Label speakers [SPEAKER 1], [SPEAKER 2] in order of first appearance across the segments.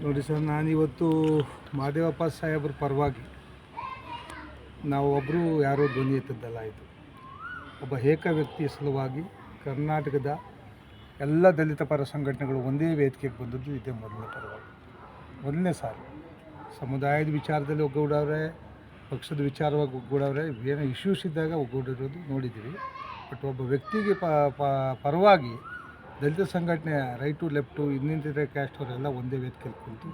[SPEAKER 1] ನೋಡಿ ಸರ್, ನಾನಿವತ್ತು ಮಹದೇವಪ್ಪ ಸಾಹೇಬ್ರ ಪರವಾಗಿ ನಾವು ಒಬ್ಬರು ಯಾರೋ ಧ್ವನಿ ಎತ್ತಿದ್ದಲ್ಲ. ಇದು ಒಬ್ಬ ಏಕ ವ್ಯಕ್ತಿಯ ಸಲುವಾಗಿ ಕರ್ನಾಟಕದ ಎಲ್ಲ ದಲಿತ ಪರ ಸಂಘಟನೆಗಳು ಒಂದೇ ವೇದಿಕೆಗೆ ಬಂದದ್ದು ಇದೇ ಮೊದಲನೇ ಸಾರಿ. ಸಮುದಾಯದ ವಿಚಾರದಲ್ಲಿ ಒಗ್ಗೂಡವ್ರೆ, ಪಕ್ಷದ ವಿಚಾರವಾಗಿ ಒಗ್ಗೂಡವ್ರೆ, ಏನೋ ಇಶ್ಯೂಸ್ ಇದ್ದಾಗ ಒಗ್ಗೂಡಿರೋದು ನೋಡಿದ್ದೀವಿ. ಬಟ್ ಒಬ್ಬ ವ್ಯಕ್ತಿಗೆ ಪರವಾಗಿ ದಲಿತ ಸಂಘಟನೆ ರೈಟ್ ಟು ಲೆಫ್ಟು ಇನ್ನಿತರ ಕ್ಯಾಸ್ಟ್ ಅವರೆಲ್ಲ ಒಂದೇ ವೇದಿಕೆಯಲ್ಲಿ ಕುಂತು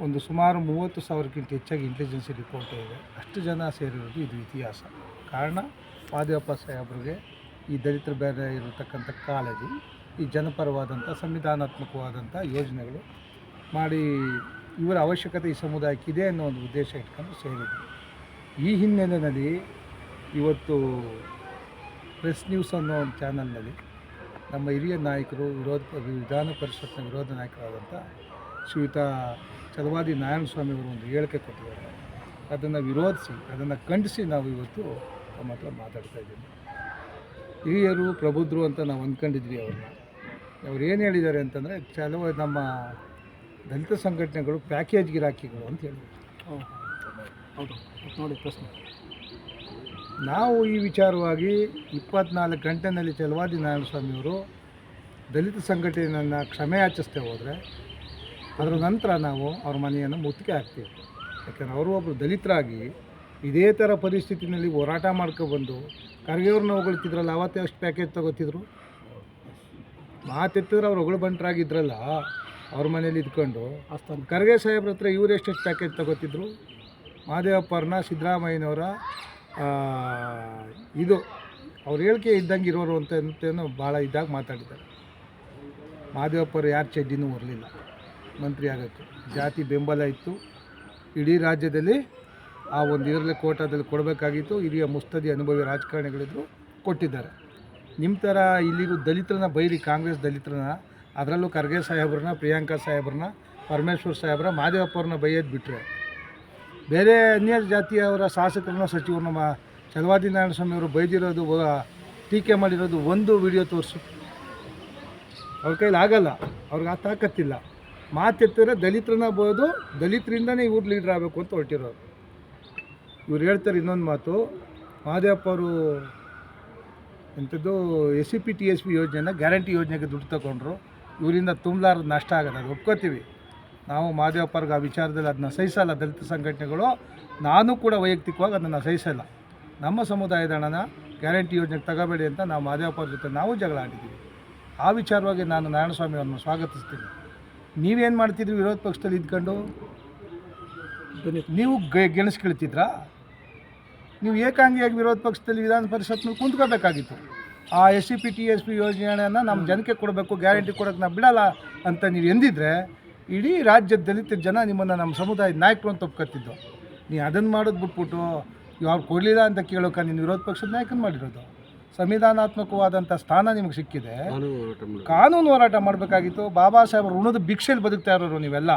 [SPEAKER 1] ಒಂದು ಸುಮಾರು 30,000ಕ್ಕಿಂತ ಹೆಚ್ಚಾಗಿ ಇಂಟೆಲಿಜೆನ್ಸಿ ರಿಪೋರ್ಟ್ ಇದೆ. ಅಷ್ಟು ಜನ ಸೇರಿರೋದು ಇದು ಇತಿಹಾಸ. ಕಾರಣ ಮಹದೇವಪ್ಪ ಸಾಹೇಬ್ರಿಗೆ ಈ ದಲಿತರ ಬೇರೆ ಇರತಕ್ಕಂಥ ಕಾಳಜಿ, ಈ ಜನಪರವಾದಂಥ ಸಂವಿಧಾನಾತ್ಮಕವಾದಂಥ ಯೋಜನೆಗಳು ಮಾಡಿ ಇವರ ಅವಶ್ಯಕತೆ ಈ ಸಮುದಾಯಕ್ಕಿದೆ ಅನ್ನೋ ಒಂದು ಉದ್ದೇಶ ಇಟ್ಕೊಂಡು ಸೇರಿದ್ರು. ಈ ಹಿನ್ನೆಲೆಯಲ್ಲಿ ಇವತ್ತು ಪ್ರೆಸ್ ನ್ಯೂಸ್ ಅನ್ನೋ ಒಂದು ಚಾನಲ್ನಲ್ಲಿ ನಮ್ಮ ಹಿರಿಯ ನಾಯಕರು ವಿಧಾನ ಪರಿಷತ್ನ ವಿರೋಧ ನಾಯಕರಾದಂಥ ಶ್ರೀಯುತ ಛಲವಾದಿ ನಾರಾಯಣಸ್ವಾಮಿ ಅವರು ಒಂದು ಹೇಳಿಕೆ ಕೊಟ್ಟಿದ್ದಾರೆ. ಅದನ್ನು ವಿರೋಧಿಸಿ, ಅದನ್ನು ಖಂಡಿಸಿ ನಾವು ಇವತ್ತು ನಮ್ಮ ಹತ್ರ ಮಾತಾಡ್ತಾ ಇದ್ದೀವಿ. ಹಿರಿಯರು ಪ್ರಬುದ್ಧರು ಅಂತ ನಾವು ಅಂದ್ಕೊಂಡಿದ್ವಿ ಅವ್ರನ್ನ. ಅವ್ರು ಏನು ಹೇಳಿದ್ದಾರೆ ಅಂತಂದರೆ, ನಮ್ಮ ದಲಿತ ಸಂಘಟನೆಗಳು ಪ್ಯಾಕೇಜ್ ಗಿರಾಕಿಗಳು ಅಂತ ಹೇಳಿದ್ರು. ಹೌದು ನೋಡಿ ಪ್ರಶ್ನೆ. ನಾವು ಈ ವಿಚಾರವಾಗಿ 24 ಗಂಟೆಯಲ್ಲಿ ಛಲವಾದಿ ನಾರಾಯಣಸ್ವಾಮಿಯವರು ದಲಿತ ಸಂಘಟನೆಯನ್ನು ಕ್ಷಮೆ ಯಾಚಿಸ್ತೇ ಹೋದರೆ ಅದರ ನಂತರ ನಾವು ಅವ್ರ ಮನೆಯನ್ನು ಮುತ್ತಿಗೆ ಹಾಕ್ತೀವಿ. ಯಾಕೆಂದರೆ ಅವರು ಒಬ್ಬರು ದಲಿತರಾಗಿ ಇದೇ ಥರ ಪರಿಸ್ಥಿತಿನಲ್ಲಿ ಹೋರಾಟ ಮಾಡ್ಕೊಬಂದು ಖರ್ಗೆಯವ್ರನ್ನ ಹೊಗಳ್ತಿದ್ರಲ್ಲ, ಅವತ್ತೇ ಅಷ್ಟು ಪ್ಯಾಕೇಜ್ ತೊಗೋತಿದ್ರು. ಮಾತೆತ್ತಿದ್ರೆ ಅವ್ರು ಹೊಗಳು ಬಂಟರಾಗಿದ್ರಲ್ಲ, ಅವ್ರ ಮನೇಲಿ ಇದ್ಕೊಂಡು ಖರ್ಗೆ ಸಾಹೇಬ್ರ ಹತ್ರ ಇವರು ಎಷ್ಟೆಷ್ಟು ಪ್ಯಾಕೇಜ್ ತೊಗೋತಿದ್ರು. ಮಹದೇವಪ್ಪವ್ರನ್ನ ಸಿದ್ದರಾಮಯ್ಯನವರ ಇದು ಅವ್ರ ಹೇಳಿಕೆ ಇದ್ದಂಗೆ ಇರೋರು ಅಂತೇನೋ ಭಾಳ ಇದ್ದಾಗ ಮಾತಾಡಿದ್ದಾರೆ. ಮಹದೇವಪ್ಪರು ಯಾರು ಚಡ್ಡಿನೂ ಬರಲಿಲ್ಲ ಮಂತ್ರಿ ಆಗೋಕ್ಕೆ. ಜಾತಿ ಬೆಂಬಲ ಇತ್ತು ಇಡೀ ರಾಜ್ಯದಲ್ಲಿ. ಆ ಒಂದು ಇದರಲ್ಲಿ ಕೋಟಾದಲ್ಲಿ ಕೊಡಬೇಕಾಗಿತ್ತು. ಹಿರಿಯ ಮುಸ್ತದಿ ಅನುಭವಿ ರಾಜಕಾರಣಿಗಳಿದ್ರು, ಕೊಟ್ಟಿದ್ದಾರೆ. ನಿಮ್ಮ ಥರ ಇಲ್ಲಿಗೂ ದಲಿತರನ್ನ ಬೈರಿ, ಕಾಂಗ್ರೆಸ್ ದಲಿತರನ್ನ, ಅದರಲ್ಲೂ ಖರ್ಗೆ ಸಾಹೇಬ್ರನ್ನ, ಪ್ರಿಯಾಂಕಾ ಸಾಹೇಬ್ರನ್ನ, ಪರಮೇಶ್ವರ್ ಸಾಹೇಬ್ರ, ಮಹದೇವಪ್ಪವ್ರನ್ನ ಬೈಯೋದು ಬಿಟ್ಟರೆ ಬೇರೆ ಅನ್ಯ ಜಾತಿಯವರ ಶಾಸಕರನ್ನ, ಸಚಿವರನ್ನ ಛಲವಾದಿ ನಾರಾಯಣಸ್ವಾಮಿ ಅವರು ಬೈದಿರೋದು, ಟೀಕೆ ಮಾಡಿರೋದು ಒಂದು ವಿಡಿಯೋ ತೋರಿಸು. ಅವ್ರ ಕೈಲಿ ಆಗಲ್ಲ, ಅವ್ರಿಗೆ ಆ ತಾಕತ್ತಿಲ್ಲ. ಮಾತೆತ್ತಿದ್ರೆ ದಲಿತರನ್ನ ಬೋದು, ದಲಿತರಿಂದನೇ ಇವ್ರು ಲೀಡ್ರ್ ಆಗಬೇಕು ಅಂತ ಹೊರಟಿರೋರು. ಇವ್ರು ಹೇಳ್ತಾರೆ ಇನ್ನೊಂದು ಮಾತು, ಮಹದೇವಪ್ಪ ಅವರು ಎಂಥದ್ದು SCP-TSP ಯೋಜನೆನ ಗ್ಯಾರಂಟಿ ಯೋಜನೆಗೆ ದುಡ್ಡು ತಗೊಂಡ್ರು. ಇವರಿಂದ ತುಂಬಲಾರ್ದು ನಷ್ಟ ಆಗೋದು, ಅದು ಒಪ್ಕೋತೀವಿ ನಾವು. ಮಹದೇವಪ್ಪರ್ಗೆ ಆ ವಿಚಾರದಲ್ಲಿ ಅದನ್ನ ಸಹಿಸಲ್ಲ ದಲಿತ ಸಂಘಟನೆಗಳು. ನಾನು ಕೂಡ ವೈಯಕ್ತಿಕವಾಗಿ ಅದನ್ನು ಸಹಿಸಲ್ಲ. ನಮ್ಮ ಸಮುದಾಯದ ಹಣನ ಗ್ಯಾರಂಟಿ ಯೋಜನೆಗೆ ತಗೋಬೇಡಿ ಅಂತ ನಾವು ಮಹದೇವಪ್ಪರ ಜೊತೆ ನಾವು ಜಗಳ ಆಡಿದ್ದೀವಿ. ಆ ವಿಚಾರವಾಗಿ ನಾನು ನಾರಾಯಣಸ್ವಾಮಿ ಅವ್ರನ್ನ ಸ್ವಾಗತಿಸ್ತೀನಿ. ನೀವೇನು ಮಾಡ್ತಿದ್ರಿ ವಿರೋಧ ಪಕ್ಷದಲ್ಲಿ ಇದ್ಕೊಂಡು? ನೀವು ಗೆಣಸ್ಕೊಳ್ತಿದ್ರಾ? ನೀವು ಏಕಾಂಗಿಯಾಗಿ ವಿರೋಧ ಪಕ್ಷದಲ್ಲಿ ವಿಧಾನ ಪರಿಷತ್ನಲ್ಲಿ ಕುಂತ್ಕೋಬೇಕಾಗಿತ್ತು. ಆ SCP-TSP ಯೋಜನೆಯನ್ನು ನಮ್ಮ ಜನಕ್ಕೆ ಕೊಡಬೇಕು, ಗ್ಯಾರಂಟಿ ಕೊಡೋಕ್ಕೆ ನಾವು ಬಿಡಲ್ಲ ಅಂತ ನೀವು ಎಂದಿದ್ರೆ ಇಡೀ ರಾಜ್ಯದ ದಲಿತ ಜನ ನಿಮ್ಮನ್ನು ನಮ್ಮ ಸಮುದಾಯದ ನಾಯಕರು ಅಂತ ಒಪ್ಕೊತಿದ್ದು. ನೀವು ಅದನ್ನು ಮಾಡೋದು ಬಿಟ್ಬಿಟ್ಟು ಅವ್ರು ಕೊಡಲಿಲ್ಲ ಅಂತ ಕೇಳೋಕೆ ನೀನು ವಿರೋಧ ಪಕ್ಷದ ನಾಯಕನ ಮಾಡಿರೋದು. ಸಂವಿಧಾನಾತ್ಮಕವಾದಂಥ ಸ್ಥಾನ ನಿಮಗೆ ಸಿಕ್ಕಿದೆ, ಕಾನೂನು ಹೋರಾಟ ಮಾಡಬೇಕಾಗಿತ್ತು. ಬಾಬಾ ಸಾಹೇಬ್ರು ಋಣದ ಭಿಕ್ಷೆಯಲ್ಲಿ ಬದುಕ್ತಾ ಇರೋರು ನೀವೆಲ್ಲ.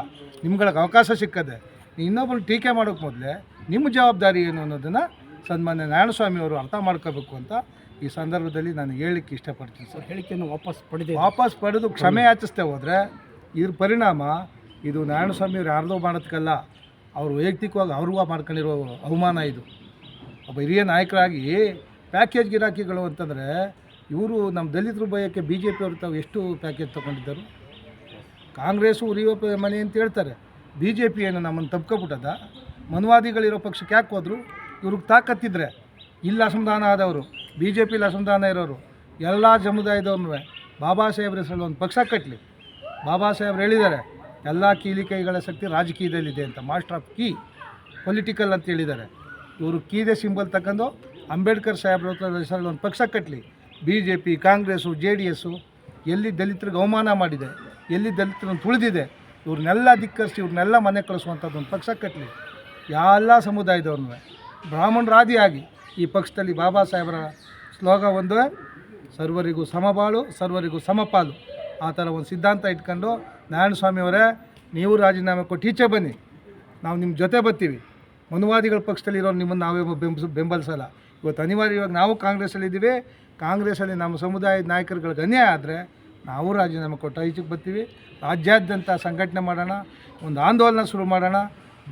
[SPEAKER 1] ನಿಮ್ಗಳಿಗೆ ಅವಕಾಶ ಸಿಕ್ಕದೆ ನೀವು ಇನ್ನೊಬ್ಬರು ಟೀಕೆ ಮಾಡೋಕ್ಕೆ ಮೊದಲೇ ನಿಮ್ಮ ಜವಾಬ್ದಾರಿ ಏನು ಅನ್ನೋದನ್ನು ಸನ್ಮಾನ್ಯ ನಾರಾಯಣಸ್ವಾಮಿ ಅವರು ಅರ್ಥ ಮಾಡ್ಕೋಬೇಕು ಅಂತ ಈ ಸಂದರ್ಭದಲ್ಲಿ ನಾನು ಹೇಳಲಿಕ್ಕೆ ಇಷ್ಟಪಡ್ತೀನಿ ಸರ್. ಹೇಳಿಕೆಯನ್ನು ವಾಪಸ್ ಪಡೆದು ಕ್ಷಮೆ ಯಾಚಿಸ್ತೇ ಹೋದರೆ ಇದ್ರ ಪರಿಣಾಮ ಇದು ನಾರಾಯಣಸ್ವಾಮಿಯವ್ರು ಯಾರ್ದೋ ಮಾಡೋದಕ್ಕಲ್ಲ, ಅವರು ವೈಯಕ್ತಿಕವಾಗಿ ಅವ್ರಿಗೂ ಮಾಡ್ಕೊಂಡಿರೋ ಅವಮಾನ ಇದು. ಒಬ್ಬ ಹಿರಿಯ ನಾಯಕರಾಗಿ ಪ್ಯಾಕೇಜ್ ಗಿರಾಕಿಗಳು ಅಂತಂದರೆ ಇವರು ನಮ್ಮ ದಲಿತರು ಭಯಕ್ಕೆ BJP ಅವರು ತಾವು ಎಷ್ಟು ಪ್ಯಾಕೇಜ್ ತೊಗೊಂಡಿದ್ದರು. ಕಾಂಗ್ರೆಸ್ಸು ಉರಿಯೋ ಮನೆ ಅಂತ ಹೇಳ್ತಾರೆ, BJP ಏನು ನಮ್ಮನ್ನು ತಪ್ಕೊಬಿಟ್ಟದ? ಮನುವಾದಿಗಳಿರೋ ಪಕ್ಷಕ್ಕೆ ಯಾಕೆ ಹೋದರು? ಇವ್ರಿಗೆ ತಾಕತ್ತಿದ್ರೆ ಇಲ್ಲ ಅಸಮಾಧಾನ ಆದವರು, BJPಲಿ ಅಸಮಾಧಾನ ಇರೋರು ಎಲ್ಲ ಸಮುದಾಯದವ್ರನ್ನೂ ಬಾಬಾ ಸಾಹೇಬ್ರ ಹೆಸರಲ್ಲಿ ಒಂದು ಪಕ್ಷ ಕಟ್ಟಲಿ. ಬಾಬಾ ಸಾಹೇಬ್ರು ಹೇಳಿದ್ದಾರೆ, ಎಲ್ಲ ಕೀಲಿಕೈಗಳ ಶಕ್ತಿ ರಾಜಕೀಯದಲ್ಲಿದೆ ಅಂತ. ಮಾಸ್ಟರ್ ಆಫ್ ಕೀ ಪೊಲಿಟಿಕಲ್ ಅಂತ ಹೇಳಿದ್ದಾರೆ. ಇವರು ಕೀದೆ ಸಿಂಬಲ್ ತಗೊಂಡು ಅಂಬೇಡ್ಕರ್ ಸಾಹೇಬ್ರ ಹೆಸರಲ್ಲಿ ಒಂದು ಪಕ್ಷ ಕಟ್ಟಲಿ. BJP, ಕಾಂಗ್ರೆಸ್ಸು, JDS ಎಲ್ಲಿ ದಲಿತರಿಗೆ ಅವಮಾನ ಮಾಡಿದೆ, ಎಲ್ಲಿ ದಲಿತರನ್ನು ತುಳಿದಿದೆ, ಇವ್ರನ್ನೆಲ್ಲ ಧಿಕ್ಕರಿಸಿ ಇವ್ರನ್ನೆಲ್ಲ ಮನೆ ಕಳಿಸುವಂಥದ್ದು ಒಂದು ಪಕ್ಷ ಕಟ್ಟಲಿ. ಎಲ್ಲ ಸಮುದಾಯದವ್ರನ್ನೂ ಬ್ರಾಹ್ಮಣರಾದಿಯಾಗಿ ಈ ಪಕ್ಷದಲ್ಲಿ ಬಾಬಾ ಸಾಹೇಬರ ಸ್ಲೋಗ ಒಂದು, ಸರ್ವರಿಗೂ ಸಮಬಾಳು, ಸರ್ವರಿಗೂ ಸಮಪಾಲು. ಆ ಥರ ಒಂದು ಸಿದ್ಧಾಂತ ಇಟ್ಕೊಂಡು ನಾರಾಯಣಸ್ವಾಮಿಯವರೇ ನೀವು ರಾಜೀನಾಮೆ ಕೊಟ್ಟು ಈಚೆ ಬನ್ನಿ, ನಾವು ನಿಮ್ಮ ಜೊತೆ ಬರ್ತೀವಿ. ಮನುವಾದಿಗಳ ಪಕ್ಷದಲ್ಲಿ ಇರೋರು ನಿಮ್ಮನ್ನು ನಾವೇ ಬೆಂಬಲಿಸಲ್ಲ. ಇವತ್ತು ಅನಿವಾರ್ಯವಾಗಿ ನಾವು ಕಾಂಗ್ರೆಸ್ಸಲ್ಲಿದ್ದೀವಿ. ಕಾಂಗ್ರೆಸ್ಸಲ್ಲಿ ನಮ್ಮ ಸಮುದಾಯದ ನಾಯಕರುಗಳಿಗೆ ಅನ್ಯಾಯ ಆದರೆ ನಾವು ರಾಜೀನಾಮೆ ಕೊಟ್ಟು ಈಚೆಗೆ ಬರ್ತೀವಿ. ರಾಜ್ಯಾದ್ಯಂತ ಸಂಘಟನೆ ಮಾಡೋಣ. ಒಂದು ಆಂದೋಲನ ಶುರು ಮಾಡೋಣ,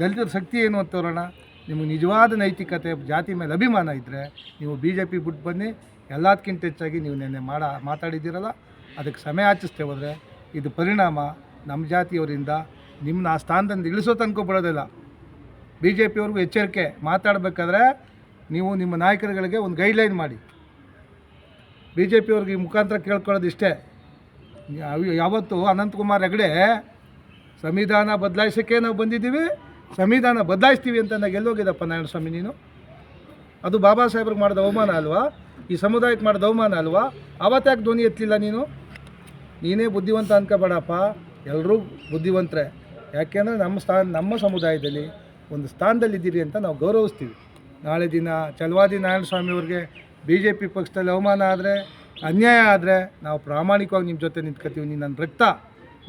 [SPEAKER 1] ದಲಿತರ ಶಕ್ತಿ ಏನು ಅಂತ ತೋರೋಣ. ನಿಮಗೆ ನಿಜವಾದ ನೈತಿಕತೆ, ಜಾತಿ ಮೇಲೆ ಅಭಿಮಾನ ಇದ್ದರೆ ನೀವು BJP ಬಿಟ್ಟು ಬನ್ನಿ. ಎಲ್ಲದಕ್ಕಿಂತ ಹೆಚ್ಚಾಗಿ ನೀವು ನೆನ್ನೆ ಮಾತಾಡಿದ್ದೀರಲ್ಲ, ಅದಕ್ಕೆ ಸಮಯ ಯಾಚಿಸ್ತೇ ಹೋದರೆ ಇದು ಪರಿಣಾಮ ನಮ್ಮ ಜಾತಿಯವರಿಂದ ನಿಮ್ಮನ್ನ ಆ ಸ್ಥಾನದಿಂದ ಇಳಿಸೋ ತನಕ ಬಿಡೋದಿಲ್ಲ. BJP ಅವ್ರಿಗೂ ಎಚ್ಚರಿಕೆ, ಮಾತಾಡಬೇಕಾದ್ರೆ ನೀವು ನಿಮ್ಮ ನಾಯಕರುಗಳಿಗೆ ಒಂದು ಗೈಡ್ಲೈನ್ ಮಾಡಿ. BJP ಅವ್ರಿಗೆ ಈ ಮುಖಾಂತರ ಕೇಳ್ಕೊಳ್ಳೋದು ಇಷ್ಟೇ, ಯಾವತ್ತು ಅನಂತಕುಮಾರ್ ಹೆಗಡೆ ಸಂವಿಧಾನ ಬದಲಾಯಿಸೋಕ್ಕೆ ನಾವು ಬಂದಿದ್ದೀವಿ, ಸಂವಿಧಾನ ಬದಲಾಯಿಸ್ತೀವಿ ಅಂತ ನಾನು ಎಲ್ಲೋಗಿದ್ದಪ್ಪ ನಾರಾಯಣಸ್ವಾಮಿ ನೀನು? ಅದು ಬಾಬಾ ಸಾಹೇಬ್ರಿಗೆ ಮಾಡಿದ ಅವಮಾನ ಅಲ್ವಾ? ಈ ಸಮುದಾಯಕ್ಕೆ ಮಾಡಿದ ಅವಮಾನ ಅಲ್ವಾ? ಆವತ್ತಾಕೆ ಧ್ವನಿ ಎತ್ತಲಿಲ್ಲ ನೀನು? ನೀನೇ ಬುದ್ಧಿವಂತ ಅನ್ಕೋಬೇಡಪ್ಪ, ಎಲ್ಲರೂ ಬುದ್ಧಿವಂತರೇ. ಯಾಕೆಂದರೆ ನಮ್ಮ ಸಮುದಾಯದಲ್ಲಿ ಒಂದು ಸ್ಥಾನದಲ್ಲಿದ್ದೀರಿ ಅಂತ ನಾವು ಗೌರವಿಸ್ತೀವಿ. ನಾಳೆ ದಿನ ಚಲವಾದಿ ನಾರಾಯಣಸ್ವಾಮಿಯವ್ರಿಗೆ BJP ಪಕ್ಷದಲ್ಲಿ ಅವಮಾನ ಆದರೆ, ಅನ್ಯಾಯ ಆದರೆ ನಾವು ಪ್ರಾಮಾಣಿಕವಾಗಿ ನಿಮ್ಮ ಜೊತೆ ನಿಂತ್ಕೊತೀವಿ. ನೀನು ನನ್ನ ರಕ್ತ,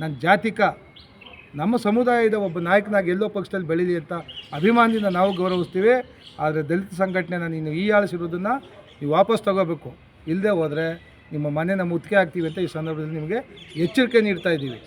[SPEAKER 1] ನನ್ನ ಜಾತಿಕ, ನಮ್ಮ ಸಮುದಾಯದ ಒಬ್ಬ ನಾಯಕನಾಗಿ ಎಲ್ಲೋ ಪಕ್ಷದಲ್ಲಿ ಬೆಳೀಲಿ ಅಂತ ಅಭಿಮಾನದಿಂದ ನಾವು ಗೌರವಿಸ್ತೀವಿ. ಆದರೆ ದಲಿತ ಸಂಘಟನೆನ ನೀನು ಆಳಿಸಿರೋದನ್ನು ನೀವು ವಾಪಸ್ ತಗೋಬೇಕು. ಇಲ್ಲದೆ ಹೋದರೆ ನಿಮ್ಮ ಮನೆನ ಮುತ್ತಿಗೆ ಹಾಕ್ತೀವಿ ಅಂತ ಈ ಸಂದರ್ಭದಲ್ಲಿ ನಿಮಗೆ ಎಚ್ಚರಿಕೆ ನೀಡ್ತಾ ಇದ್ದೀವಿ.